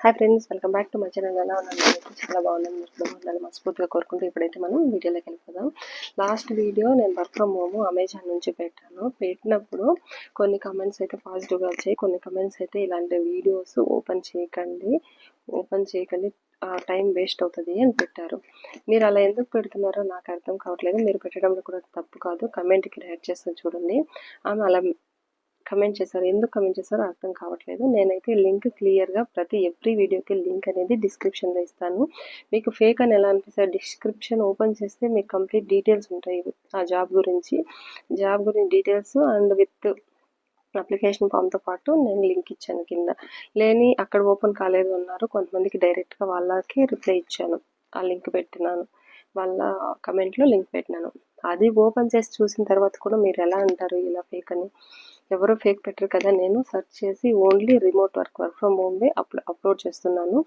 Hi friends, welcome back to my channel. ఎలా ఉన్నాను? చాలా బాగున్నాను. మీరు కూడా బాగున్నాను మనస్ఫూర్తిగా కోరుకుంటూ ఇప్పుడైతే మనం వీడియోలోకి వెళ్ళిపోదాం. లాస్ట్ వీడియో నేను వర్క్ ఫ్రమ్ హోమ్ అమెజాన్ నుంచి పెట్టినప్పుడు కొన్ని కమెంట్స్ అయితే పాజిటివ్గా వచ్చాయి, కొన్ని కమెంట్స్ అయితే ఇలాంటి వీడియోస్ ఓపెన్ చేయకండి టైం వేస్ట్ అవుతుంది అని పెట్టారు. మీరు అలా ఎందుకు పెడుతున్నారో నాకు అర్థం కావట్లేదు. మీరు పెట్టడంలో కూడా తప్పు కాదు. కమెంట్కి రియాక్ట్ చేస్తాను చూడండి. ఆమె అలా కమెంట్ చేశారు. ఎందుకు కమెంట్ చేశారో అర్థం కావట్లేదు. నేనైతే లింక్ క్లియర్గా ఎవ్రీ వీడియోకి లింక్ అనేది డిస్క్రిప్షన్లో ఇస్తాను. మీకు ఫేక్ అని ఎలా అనిపిస్తుంది, డిస్క్రిప్షన్ ఓపెన్ చేస్తే మీకు కంప్లీట్ డీటెయిల్స్ ఉంటాయి ఆ జాబ్ గురించి డీటెయిల్స్ అండ్ విత్ అప్లికేషన్ ఫామ్తో పాటు నేను లింక్ ఇచ్చాను కింద. లేని అక్కడ ఓపెన్ కాలేదు అన్నారు. కొంతమందికి డైరెక్ట్గా వాళ్ళకి రిప్లై ఇచ్చాను, ఆ లింక్ పెట్టినాను, వాళ్ళ కమెంట్లో లింక్ పెట్టినాను. అది ఓపెన్ చేసి చూసిన తర్వాత కూడా మీరు ఎలా అంటారు ఇలా ఫేక్ అని? ఎవరో ఫేక్ పెట్టరు కదా. నేను సెర్చ్ చేసి ఓన్లీ రిమోట్ వర్క్ ఫ్రమ్ హోమ్వే అప్లోడ్ చేస్తున్నాను.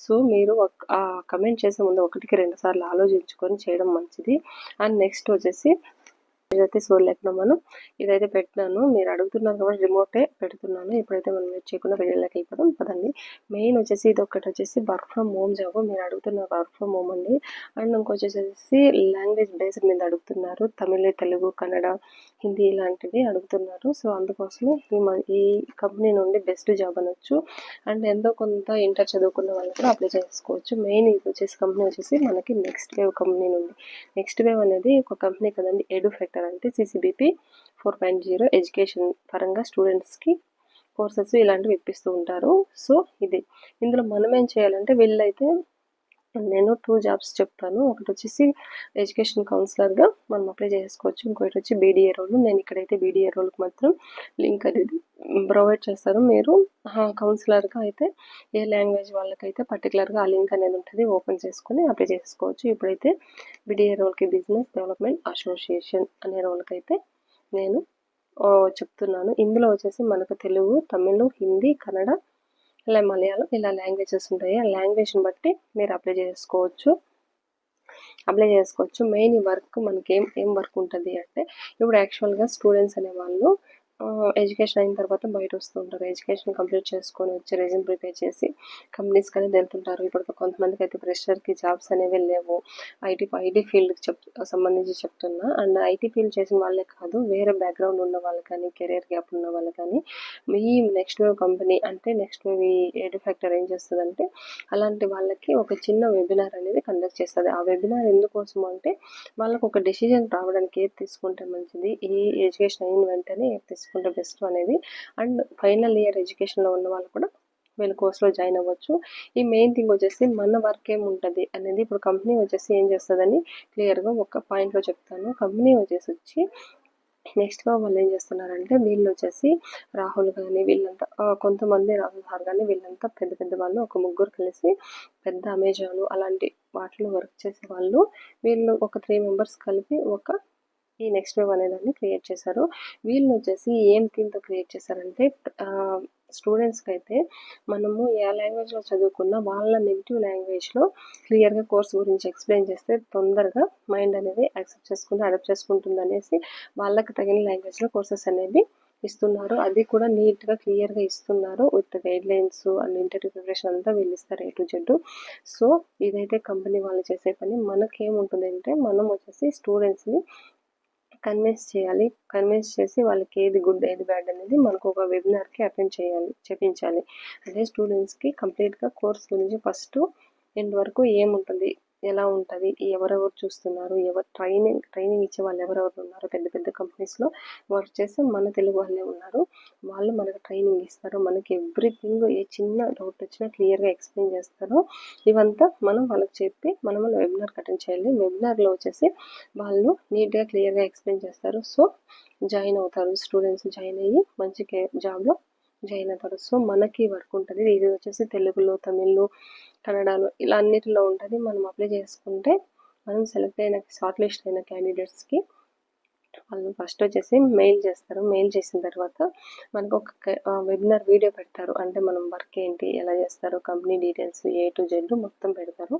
సో మీరు ఆ కమెంట్ చేసే ముందు 1-2 సార్లు ఆలోచించుకొని చేయడం మంచిది. అండ్ నెక్స్ట్ వచ్చేసి ఇదైతే చూడలేకుండా మనం ఇదైతే పెట్టినాను. మీరు అడుగుతున్నారు కాబట్టి రిమోటే పెడుతున్నాను. ఇప్పుడైతే మనం వెయిట్ చేయకుండా వీడియోలోకి వెళ్ళిపోదాం పదండి. మెయిన్ వచ్చేసి ఇది ఒకటి వచ్చేసి వర్క్ ఫ్రమ్ హోమ్ జాబ్. మీరు అడుగుతున్న వర్క్ ఫ్రమ్ హోమ్ అండి. అండ్ ఇంకొచ్చేసి లాంగ్వేజ్ బేస్డ్ మీద అడుగుతున్నారు. తమిళ, తెలుగు, కన్నడ, హిందీ ఇలాంటివి అడుగుతున్నారు. సో అందుకోసమే ఈ కంపెనీ నుండి బెస్ట్ జాబ్ అనొచ్చు. అండ్ ఎంతో కొంత ఇంటర్ చదువుకున్న వాళ్ళు కూడా అప్లై చేసుకోవచ్చు. మెయిన్ ఇది వచ్చేసి కంపెనీ వచ్చేసి మనకి నెక్స్ట్ వేవ్ కంపెనీ నుండి. నెక్స్ట్ వేవ్ అనేది ఒక కంపెనీ కదండి, ఎడ్యుఫెక్టర్ అంటే CCBP 4.0 ఎడ్యుకేషన్ పరంగా స్టూడెంట్స్కి కోర్సెస్ ఇలాంటివి ఇప్పిస్తూ ఉంటారు. సో ఇందులో మనం ఏం చేయాలంటే నేను 2 జాబ్స్ చెప్తాను. ఒకటి వచ్చేసి ఎడ్యుకేషన్ కౌన్సిలర్గా మనం అప్లై చేసుకోవచ్చు. ఇంకోటి వచ్చి BDA రోల్. నేను ఇక్కడైతే BDA రోల్కి మాత్రం లింక్ అనేది ప్రొవైడ్ చేస్తాను. మీరు కౌన్సిలర్గా అయితే ఏ లాంగ్వేజ్ వాళ్ళకైతే పర్టికులర్గా ఆ లింక్ అనేది ఉంటుంది, ఓపెన్ చేసుకుని అప్లై చేసుకోవచ్చు. ఇప్పుడైతే BDA రోల్కి బిజినెస్ డెవలప్మెంట్ అసోసియేషన్ అనే రోల్కి అయితే నేను చెప్తున్నాను. ఇందులో వచ్చేసి మనకు తెలుగు, తమిళ్, హిందీ, కన్నడ, ఇలా మలయాళం ఇలా లాంగ్వేజెస్ ఉంటాయి. ఆ లాంగ్వేజ్ని బట్టి మీరు అప్లై చేసుకోవచ్చు. మెయిన్ ఈ వర్క్ మనకి ఏం వర్క్ ఉంటుంది అంటే, ఇప్పుడు యాక్చువల్గా స్టూడెంట్స్ అనేవాళ్ళు ఎడ్యుకేషన్ అయిన తర్వాత బయట వస్తూ ఉంటారు. ఎడ్యుకేషన్ కంప్లీట్ చేసుకొని వచ్చి రెజ్యూమ్ ప్రిపేర్ చేసి కంపెనీస్కి అనేది వెళ్తుంటారు. ఇప్పుడు కొంతమందికి అయితే ఫ్రెషర్కి జాబ్స్ అనేవి లేవు. ఐటీ ఫీల్డ్కి సంబంధించి చెప్తున్నా. అండ్ ఐటీ ఫీల్డ్ చేసిన వాళ్ళే కాదు, వేరే బ్యాక్గ్రౌండ్ ఉన్న వాళ్ళు కానీ, కెరీర్ గ్యాప్ ఉన్న వాళ్ళు కానీ ఈ నెక్స్ట్ వేవ్ కంపెనీ అంటే నెక్స్ట్ వేవ్ ఈ ఎడ్యుఫెక్టర్ ఏం చేస్తుందంటే అలాంటి వాళ్ళకి ఒక చిన్న వెబినార్ అనేది కండక్ట్ చేస్తుంది. ఆ వెబినార్ ఎందుకోసం అంటే వాళ్ళకు ఒక డెసిజన్ రావడానికి ఏది తీసుకుంటే మంచిది, ఈ ఎడ్యుకేషన్ అయిన వెంటనే ఏది తీసుకుంటే బెస్ట్ అనేది. అండ్ ఫైనల్ ఇయర్ ఎడ్యుకేషన్లో ఉన్న వాళ్ళు కూడా వీళ్ళ కోర్స్లో జాయిన్ అవ్వచ్చు. ఈ మెయిన్ థింగ్ వచ్చేసి మన వర్క్ ఏముంటుంది అనేది ఇప్పుడు కంపెనీ వచ్చేసి ఏం చేస్తుందని క్లియర్గా ఒక పాయింట్లో చెప్తాను. కంపెనీ వచ్చి నెక్స్ట్గా వాళ్ళు ఏం చేస్తున్నారంటే వీళ్ళు వచ్చేసి రాహుల్ కానీ వీళ్ళంతా కొంతమంది రాహుల్ సార్ కానీ వీళ్ళంతా పెద్ద పెద్ద వాళ్ళు ఒక ముగ్గురు కలిసి పెద్ద అమెజాన్ అలాంటి వాటిలో వర్క్ చేసే వాళ్ళు. వీళ్ళు ఒక 3 మెంబర్స్ కలిపి ఈ నెక్స్ట్ వేవ్ అనేదాన్ని క్రియేట్ చేశారు. వీళ్ళు వచ్చేసి ఏం థీమ్తో క్రియేట్ చేశారంటే స్టూడెంట్స్కి అయితే మనము ఏ లాంగ్వేజ్లో చదువుకున్నా వాళ్ళ నెగిటివ్ లాంగ్వేజ్లో క్లియర్గా కోర్స్ గురించి ఎక్స్ప్లెయిన్ చేస్తే తొందరగా మైండ్ అనేది యాక్సెప్ట్ చేసుకుంటూ అడాప్ట్ చేసుకుంటుంది అనేసి వాళ్ళకి తగిన లాంగ్వేజ్లో కోర్సెస్ అనేవి ఇస్తున్నారు. అది కూడా నీట్గా క్లియర్గా ఇస్తున్నారు with guidelines and interview preparation అంతా వీళ్ళు ఇస్తారు A to Z. సో ఇదైతే కంపెనీ వాళ్ళు చేసే పని. మనకేముంటుంది అంటే మనం వచ్చేసి స్టూడెంట్స్ని కన్విన్స్ చేసి వాళ్ళకి ఏది గుడ్ ఏది బ్యాడ్ అనేది మనకు ఒక వెబినార్కి అటెండ్ చేపించాలి. అంటే స్టూడెంట్స్కి కంప్లీట్గా కోర్స్ గురించి ఫస్ట్ ఎండ్ వరకు ఏముంటుంది, ఎలా ఉంటుంది, ఎవరెవరు చూస్తున్నారు, ట్రైనింగ్ ఇచ్చే వాళ్ళు ఎవరెవరు ఉన్నారు, పెద్ద పెద్ద కంపెనీస్లో వర్క్ చేసి మన తెలుగు వాళ్ళే ఉన్నారు. వాళ్ళు మనకు ట్రైనింగ్ ఇస్తారు. మనకి ఎవ్రీథింగ్ ఏ చిన్న డౌట్ వచ్చినా క్లియర్గా ఎక్స్ప్లెయిన్ చేస్తారు. ఇవంతా మనం వాళ్ళకి చెప్పి మనం వెబినార్కి అటెండ్ చేయాలి. వెబినార్లో వచ్చేసి వాళ్ళు నీట్గా క్లియర్గా ఎక్స్ప్లెయిన్ చేస్తారు. సో జాయిన్ అవుతారు. స్టూడెంట్స్ జాయిన్ అయ్యి మంచి జాబ్లో జాయిన్ అవుతారు. సో మనకి వర్క్ ఉంటుంది. ఇది వచ్చేసి తెలుగులో, తమిళ్లో, కన్నడలో ఇలా అన్నిటిలో ఉంటుంది. మనం అప్లై చేసుకుంటే మనం సెలెక్ట్ అయిన షార్ట్ లిస్ట్ అయిన క్యాండిడేట్స్కి వాళ్ళు ఫస్ట్ వచ్చేసి మెయిల్ చేస్తారు. మెయిల్ చేసిన తర్వాత మనకు ఒక వెబినార్ వీడియో పెడతారు. అంటే మనం వర్క్ ఏంటి, ఎలా చేస్తారు, company details A to Z మొత్తం పెడతారు.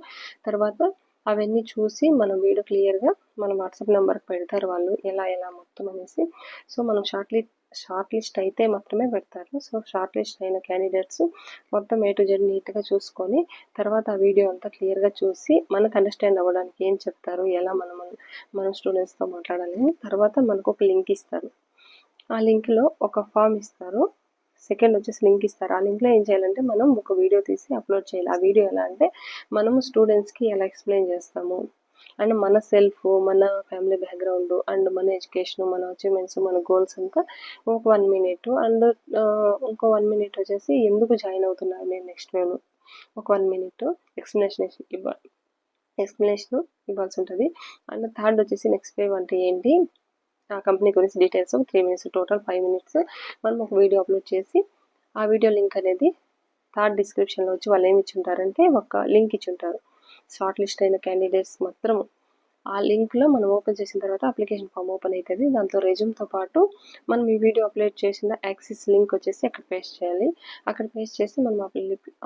తర్వాత అవన్నీ చూసి మనం వీడియో క్లియర్గా మన వాట్సాప్ నెంబర్కి పెడతారు వాళ్ళు ఎలా మొత్తం అనేసి. సో మనం షార్ట్ లిస్ట్ అయితే మాత్రమే పెడతారు. సో షార్ట్ లిస్ట్ అయిన క్యాండిడేట్స్ మొత్తం A to Z నీట్గా చూసుకొని తర్వాత ఆ వీడియో అంతా క్లియర్గా చూసి మనకు అండర్స్టాండ్ అవ్వడానికి ఏం చెప్తారు, ఎలా మనం స్టూడెంట్స్తో మాట్లాడాలి, తర్వాత మనకు ఒక లింక్ ఇస్తారు. ఆ లింక్లో ఒక ఫామ్ ఇస్తారు. సెకండ్ వచ్చేసి లింక్ ఇస్తారు. ఆ లింక్లో ఏం చేయాలంటే మనం ఒక వీడియో తీసి అప్లోడ్ చేయాలి. ఆ వీడియో ఎలా అంటే మనము స్టూడెంట్స్కి ఎలా ఎక్స్ప్లెయిన్ చేస్తాము అండ్ మన సెల్ఫ్, మన ఫ్యామిలీ బ్యాక్గ్రౌండ్ అండ్ మన ఎడ్యుకేషన్, మన అచీవ్మెంట్స్, మన గోల్స్ అంతా ఒక 1 మినిట్ అండ్ ఇంకో 1 మినిట్ వచ్చేసి ఎందుకు జాయిన్ అవుతున్నారు నేను నెక్స్ట్ వేవ్ ఒక 1 మినిట్ ఎక్స్ప్లెనేషన్ ఇవ్వాల్సి ఉంటుంది. అండ్ థర్డ్ వచ్చేసి నెక్స్ట్ వేవ్ అంటే ఏంటి, ఆ కంపెనీ గురించి డీటెయిల్స్ 3 మినిట్స్, టోటల్ 5 మినిట్స్ మనం ఒక వీడియో అప్లోడ్ చేసి ఆ వీడియో లింక్ అనేది థర్డ్ డిస్క్రిప్షన్లో వచ్చి వాళ్ళు ఏమి ఇచ్చుంటారంటే ఒక లింక్ ఇచ్చుంటారు. షార్ట్ లిస్ట్ అయిన క్యాండిడేట్స్ మాత్రం ఆ లింక్లో మనం ఓపెన్ చేసిన తర్వాత అప్లికేషన్ ఫామ్ ఓపెన్ అవుతుంది. దాంట్లో రెజ్యూమ్తో పాటు మనం ఈ వీడియో అప్లోడ్ చేసిన యాక్సిస్ లింక్ వచ్చేసి అక్కడ పేస్ట్ చేయాలి. అక్కడ పేస్ట్ చేసి మనం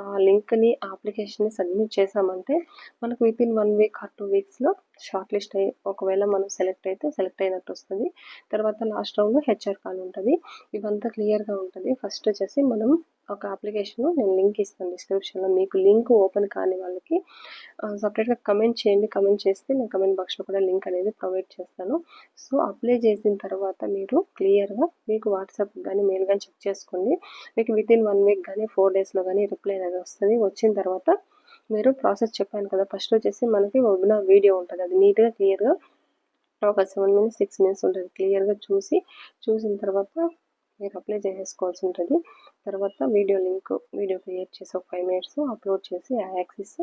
ఆ లింక్ని ఆ అప్లికేషన్ని సబ్మిట్ చేసామంటే మనకు వితిన్ 1 వీక్ ఆర్ 2 వీక్స్లో షార్ట్ లిస్ట్ అయ్యి ఒకవేళ మనం సెలెక్ట్ అయితే సెలెక్ట్ అయినట్టు వస్తుంది. తర్వాత లాస్ట్ రౌండ్లో హెచ్ఆర్ కాల్ ఉంటుంది. ఇవంతా క్లియర్గా ఉంటుంది. ఫస్ట్ వచ్చేసి మనం ఒక అప్లికేషన్ నేను లింక్ ఇస్తాను డిస్క్రిప్షన్లో. మీకు లింక్ ఓపెన్ కాని వాళ్ళకి సపరేట్గా కమెంట్ చేయండి. కమెంట్ చేస్తే నేను కమెంట్ బాక్స్లో కూడా లింక్ అనేది ప్రొవైడ్ చేస్తాను. సో అప్లై చేసిన తర్వాత మీరు క్లియర్గా మీకు వాట్సాప్ కానీ మెయిల్ కానీ చెక్ చేసుకోండి. మీకు వితిన్ 1 వీక్ కానీ 4 డేస్లో కానీ రిప్లై అనేది వస్తుంది. వచ్చిన తర్వాత మీరు ప్రాసెస్ చెప్పాను కదా, ఫస్ట్ వచ్చేసి మనకి వెబినార్ వీడియో ఉంటుంది. అది నీట్గా క్లియర్గా ఒక 7 మినిట్స్ 6 మినిట్స్ ఉంటుంది. క్లియర్గా చూసిన తర్వాత మీరు అప్లై చేసేసుకోవాల్సి ఉంటుంది. తర్వాత వీడియో క్రియేట్ చేసి ఒక 5 మినిట్స్ అప్లోడ్ చేసి ఆ యాక్సిస్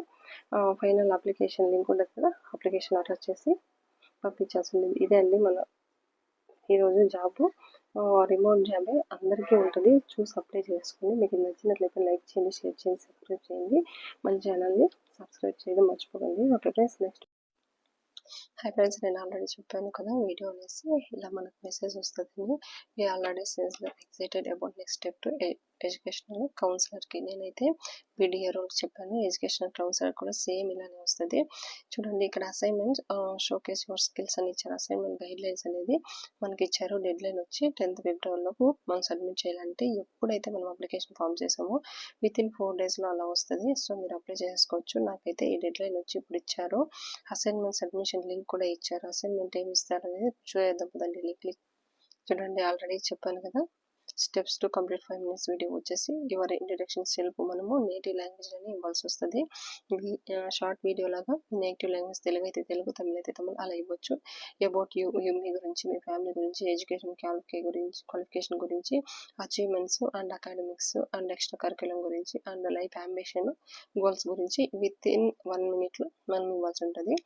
ఫైనల్ అప్లికేషన్ లింక్ ఉంటుంది కదా, అప్లికేషన్ అటాచ్ చేసి పంపించాల్సి ఉంటుంది. ఇదే అండి మన ఈరోజు జాబ్. రిమోట్ జాబే, అందరికీ ఉంటుంది. చూసి అప్లై చేసుకోండి. మీకు నచ్చినట్లయితే లైక్ చేయండి, షేర్ చేయండి, సబ్స్క్రైబ్ చేయండి. మన ఛానల్ని సబ్స్క్రైబ్ చేయడం మర్చిపోకండి. Okay friends, next hi friends, నేను ఆల్రెడీ చెప్పాను కదా వీడియో అనేసి ఇలా మనకు మెసేజ్ వస్తుందని. we already excited about next step to educational కౌన్సిలర్కి. నేనైతే BDA రోల్స్ చెప్పాను. ఎడ్యుకేషనల్ కౌన్సిలర్ కూడా సేమ్ ఇలానే వస్తుంది. చూడండి ఇక్కడ అసైన్మెంట్ షోకేస్ యువర్ స్కిల్స్ అని ఇచ్చారు. అసైన్మెంట్ గైడ్ లైన్స్ అనేది మనకి ఇచ్చారు. డెడ్ లైన్ వచ్చి 10th ఫిబ్రవరిలోపు మనం సబ్మిట్ చేయాలంటే ఎప్పుడైతే మనం అప్లికేషన్ ఫామ్ చేసామో వితిన్ 4 డేస్లో అలా వస్తుంది. సో మీరు అప్లై చేసుకోవచ్చు. నాకైతే ఈ డెడ్ లైన్ వచ్చి ఇప్పుడు ఇచ్చారు. అసైన్మెంట్ సబ్మిషన్ లింక్ కూడా ఇచ్చారు. అసైన్మెంట్ ఏమి ఇస్తారు అనేది చూద్దాం పదండి. లింక్ చూడండి, ఆల్రెడీ చెప్పాను కదా, steps to complete 5 minutes video వచ్చేసి యువర్ ఇంట్రడక్షన్ సెల్ఫ్ మనము నేటివ్ లాంగ్వేజ్లోనే ఇవ్వాల్సి వస్తుంది. షార్ట్ వీడియో లాగా నేటివ్ లాంగ్వేజ్ తెలుగు అయితే తెలుగు, తమిళ అయితే తమిళ అలా ఇవ్వచ్చు. అబౌట్ మీ గురించి, మీ ఫ్యామిలీ గురించి, ఎడ్యుకేషన్ క్వాలిఫికేషన్ గురించి, achievements and academics and extra curriculum గురించి అండ్ లైఫ్ అంబిషన్ గోల్స్ గురించి వితిన్ 1 మినిట్లో మనం ఇవ్వాల్సి ఉంటుంది.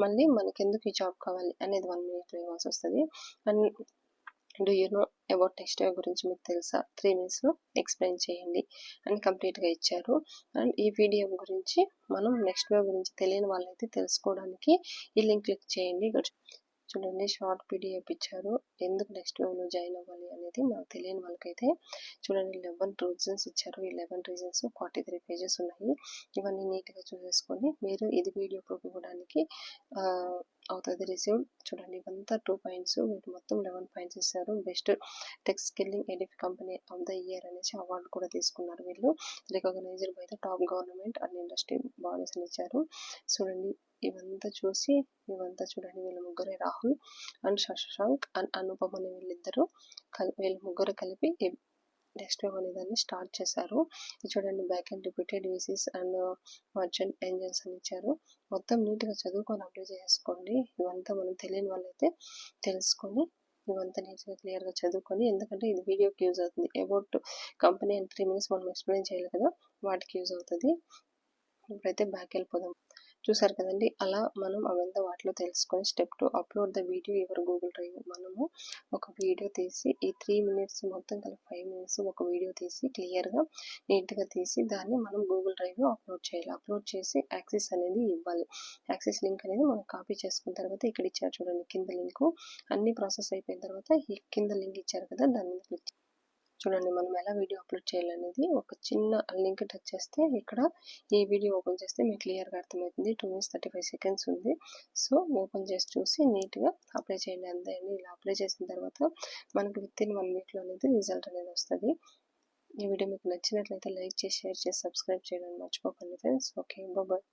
మళ్ళీ మనకి ఎందుకు ఈ జాబ్ కావాలి అనేది 1 మినిట్లో ఇవ్వాల్సి వస్తుంది. And do you know about next wave గురించి మీకు తెలుసా, 3 మినిట్స్లో ఎక్స్ప్లెయిన్ చేయండి అని కంప్లీట్గా ఇచ్చారు. అండ్ ఈ వీడియో గురించి మనం నెక్స్ట్ వేవ్ గురించి తెలియని వాళ్ళైతే తెలుసుకోవడానికి ఈ లింక్ క్లిక్ చేయండి. చూడండి, షార్ట్ పీడిఎఫ్ ఇచ్చారు. ఎందుకు నెక్స్ట్ వేవ్లో జాయిన్ అవ్వాలి అనేది మనకు తెలియని వాళ్ళకైతే చూడండి 11 రీజన్స్ ఇచ్చారు. ఈ 11 రీజన్స్ 43 పేజెస్ ఉన్నాయి. ఇవన్నీ నీట్గా చూసేసుకొని మీరు ఇది వీడియో ప్రూఫ్ ఇవ్వడానికి అవుతుంది. రిసీవ్ చూడండి, ఇవంతా 2 పాయింట్స్, వీటి మొత్తం 11 పాయింట్స్ ఇస్తారు. Best tech skilling edtech company of the year అనేసి అవార్డు కూడా తీసుకున్నారు వీళ్ళు. Recognized by the top government and industry bodies అని ఇచ్చారు. చూడండి, ఇవంతా చూడండి, వీళ్ళ ముగ్గురే రాహుల్ అండ్ శశాంక్ అండ్ అనుపమ్ అనే వీళ్ళ ముగ్గురు కలిపి నెక్స్ట్ వేవ్ అనే దాన్ని స్టార్ట్ చేశారు. చూడండి, బ్యాక్ అండ్ రిపీటెడ్ విసిస్ అండ్ మర్చెంట్ ఎంజిన్స్ అని ఇచ్చారు. మొత్తం నీట్గా చదువుకొని అప్లై చేసుకోండి. ఇవంతా మనం తెలియని వాళ్ళైతే తెలుసుకొని ఇవంతా నీట్గా క్లియర్గా చదువుకొని, ఎందుకంటే ఇది వీడియోకి యూజ్ అవుతుంది. అబౌట్ కంపెనీ అండ్ 3 మినిట్స్ మనం ఎక్స్ప్లెయిన్ చేయాలి కదా, వాటికి యూజ్ అవుతుంది. ఇప్పుడైతే బ్యాక్ వెళ్ళిపోదాం. చూసారు కదండి, అలా మనం అవంతా వాటిలో తెలుసుకొని step 2 upload the video your Google drive. మనము ఒక వీడియో తీసి ఈ 3 మినిట్స్ మొత్తం కలిపి 5 మినిట్స్ ఒక వీడియో తీసి క్లియర్గా నీట్గా తీసి దాన్ని మనం గూగుల్ డ్రైవ్లో అప్లోడ్ చేయాలి. అప్లోడ్ చేసి యాక్సెస్ అనేది ఇవ్వాలి. యాక్సెస్ లింక్ అనేది మనం కాపీ చేసుకున్న తర్వాత ఇక్కడ ఇచ్చారు చూడండి కింద లింకు. అన్ని ప్రాసెస్ అయిపోయిన తర్వాత ఈ కింద లింక్ ఇచ్చారు కదా, దాని మీద క్లిక్ చూడండి మనం ఎలా వీడియో అప్లోడ్ చేయాలనేది ఒక చిన్న లింక్ టచ్ చేస్తే ఇక్కడ ఈ వీడియో ఓపెన్ చేస్తే మీకు క్లియర్గా అర్థమవుతుంది. 2 minutes 35 seconds ఉంది. సో ఓపెన్ చేసి చూసి నీట్గా అప్లై చేయండి. అంతే అండి. ఇలా అప్లై చేసిన తర్వాత మనకి వితిన్ 1 weekలో అనేది రిజల్ట్ అనేది వస్తుంది. ఈ వీడియో మీకు నచ్చినట్లయితే లైక్ చేసి షేర్ చేసి సబ్స్క్రైబ్ చేయడం మర్చిపోకండి ఫ్రెండ్స్. Okay, bye.